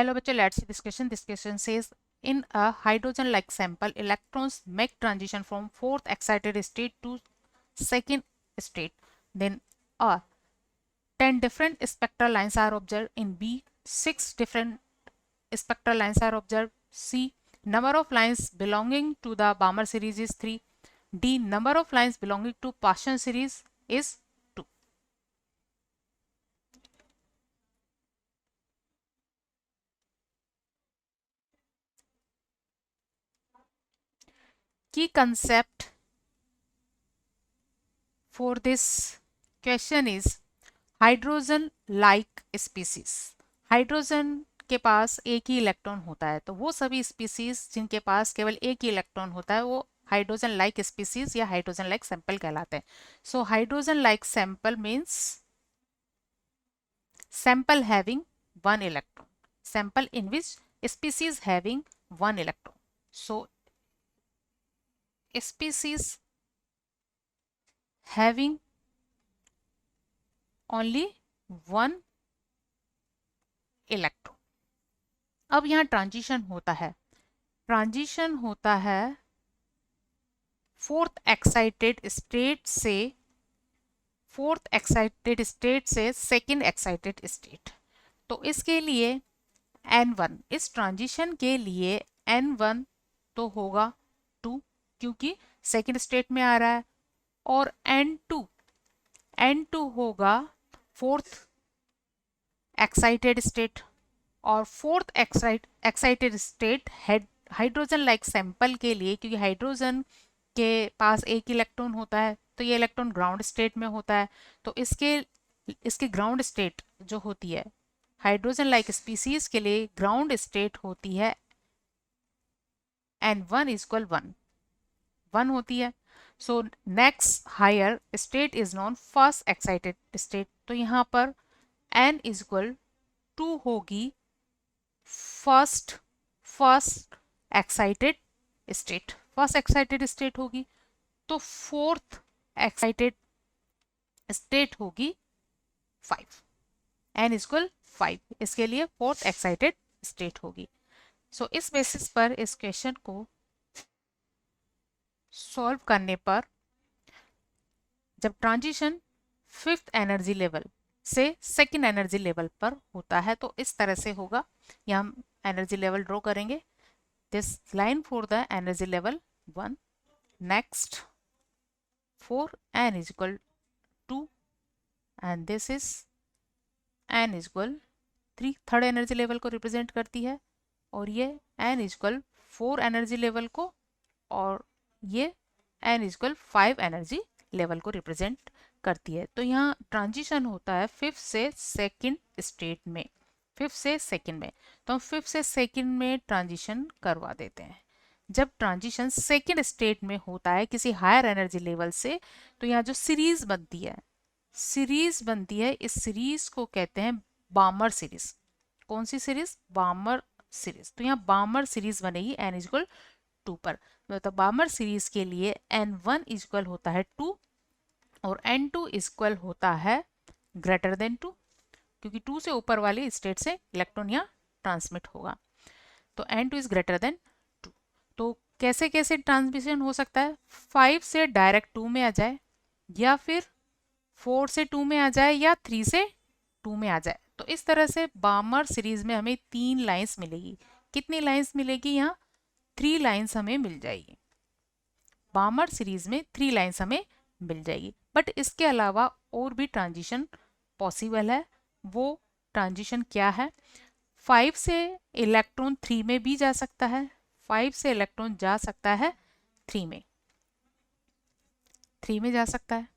Hello बच्चों, let's see this question. This question says in a hydrogen like sample electrons make transition from fourth excited state to second state. Then A 10 different spectral lines are observed. In B 6 different spectral lines are observed. C number of lines belonging to the Balmer series is 3. D number of lines belonging to Paschen series is 2. Key concept for this question is hydrogen like species. Hydrogen के पास एक ही electron होता है, तो वो सभी species जिनके पास केवल एक ही इलेक्ट्रॉन होता है वो हाइड्रोजन लाइक स्पीसीज या हाइड्रोजन लाइक सैंपल कहलाते हैं। So hydrogen like sample means sample having one electron, sample in which species having one electron. So species having only one electron. अब यहाँ ट्रांजिशन होता है, ट्रांजिशन होता है फोर्थ एक्साइटेड स्टेट से सेकंड एक्साइटेड स्टेट। तो इसके लिए N1, इस ट्रांजिशन के लिए N1 तो होगा 2 क्योंकि सेकंड स्टेट में आ रहा है, और N2 होगा फोर्थ एक्साइटेड स्टेट। और fourth excited state hydrogen like sample के लिए, क्योंकि हाइड्रोजन के पास एक इलेक्ट्रॉन होता है तो ये इलेक्ट्रॉन ग्राउंड स्टेट में होता है, तो इसके ग्राउंड स्टेट जो होती है हाइड्रोजन लाइक स्पीसीज के लिए ग्राउंड स्टेट होती है N1 = 1 होती है। So next higher state is non first excited state. तो यहाँ पर N = 2 होगी फर्स्ट एक्साइटेड स्टेट होगी। तो फोर्थ एक्साइटेड स्टेट होगी 5, N = 5, इसके लिए फोर्थ एक्साइटेड स्टेट होगी। सो इस बेसिस पर इस क्वेश्चन को सॉल्व करने पर जब ट्रांजिशन फिफ्थ एनर्जी लेवल से सेकंड एनर्जी लेवल पर होता है तो इस तरह से होगा। यहाँ हम एनर्जी लेवल ड्रॉ करेंगे। This line for the energy level 1, next 4 N = 2 and this is N = 3, third energy level को रिप्रेजेंट करती है, और ये N = 4 एनर्जी लेवल को, और ये N = 5 एनर्जी लेवल को रिप्रेजेंट करती है। तो यहाँ ट्रांजिशन होता है फिफ्थ से सेकंड स्टेट में, फिफ्थ से सेकंड में। तो हम फिफ्थ से सेकंड में ट्रांजिशन करवा देते हैं। जब ट्रांजिशन सेकंड स्टेट में होता है किसी हायर एनर्जी लेवल से, तो यहाँ जो सीरीज बनती है, इस सीरीज को कहते हैं बामर सीरीज। कौन सी सीरीज? बामर सीरीज। तो यहाँ बामर सीरीज बनेगी N = 2 पर। मतलब बामर सीरीज के लिए N1 = होता है 2 और N2 = होता है ग्रेटर देन 2, क्योंकि 2 से ऊपर वाली स्टेट से इलेक्ट्रॉन यहाँ ट्रांसमिट होगा। तो N2 = ग्रेटर देन 2। तो कैसे कैसे ट्रांसमिशन हो सकता है? 5 से डायरेक्ट 2 में आ जाए, या फिर 4 से 2 में आ जाए, या 3 से 2 में आ जाए। तो इस तरह से बामर सीरीज में हमें 3 लाइंस मिलेगी। कितनी लाइंस मिलेगी? यहाँ 3 लाइंस हमें मिल जाएगी। बामर सीरीज में 3 लाइंस हमें मिल जाएगी। बट इसके अलावा और भी ट्रांजिशन पॉसिबल है। वो ट्रांजिशन क्या है? 5 से इलेक्ट्रॉन 3 में भी जा सकता है, 5 से इलेक्ट्रॉन जा सकता है 3 में, 3 में जा सकता है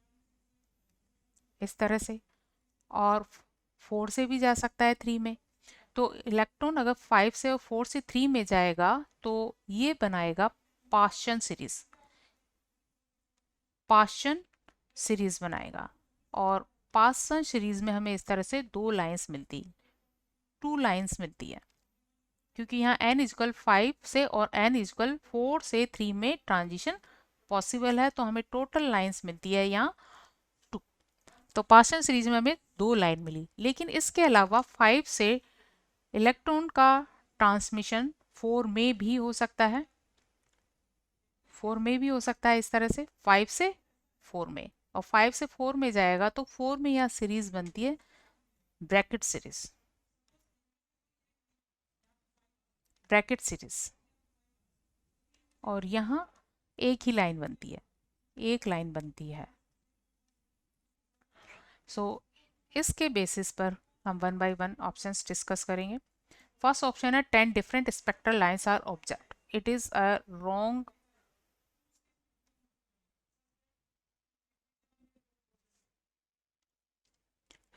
इस तरह से, और 4 से भी जा सकता है 3 में। तो इलेक्ट्रॉन अगर 5 से और 4 से 3 में जाएगा तो ये बनाएगा पाश्चन सीरीज बनाएगा। और पाश्चन सीरीज में हमें इस तरह से 2 लाइंस मिलती है, क्योंकि यहाँ N = 5 से और N = 4 से 3 में ट्रांजिशन पॉसिबल है। तो हमें टोटल लाइंस मिलती है यहाँ 2। तो पाश्चन सीरीज में हमें 2 लाइन मिली। लेकिन इसके अलावा 5 से इलेक्ट्रॉन का ट्रांसमिशन 4 में भी हो सकता है, 4 में भी हो सकता है इस तरह से, 5 से 4 में, और 5 से 4 में जाएगा तो 4 में यहाँ सीरीज बनती है ब्रैकेट सीरीज, ब्रैकेट सीरीज, और यहाँ एक ही लाइन बनती है, एक लाइन बनती है। सो इसके बेसिस पर हम one by one options discuss करेंगे। फर्स्ट ऑप्शन है 10 different spectral lines are observed. It is a wrong,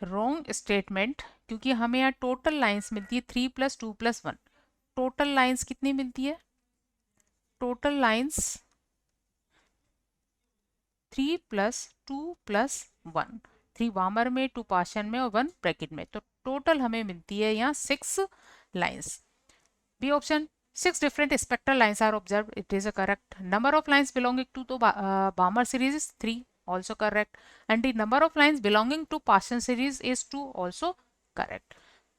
wrong statement, क्योंकि हमें यहाँ टोटल लाइंस मिलती है 3 + 2 + 1। टोटल लाइंस कितनी मिलती है? टोटल लाइंस 3 + 2 + 1, 3 वामर में, 2 पाशन में और 1 ब्रैकेट में, तो टोटल हमें मिलती है यहाँ 6 lines. B option 6 different spectral lines are observed. It is a correct. Number of lines belonging to the Balmer series is 3, also correct. And the number of lines belonging to Paschen series is 2, also correct.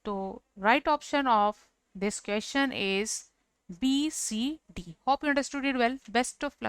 So right option of this question is B, C, D. Hope you understood it well. Best of luck.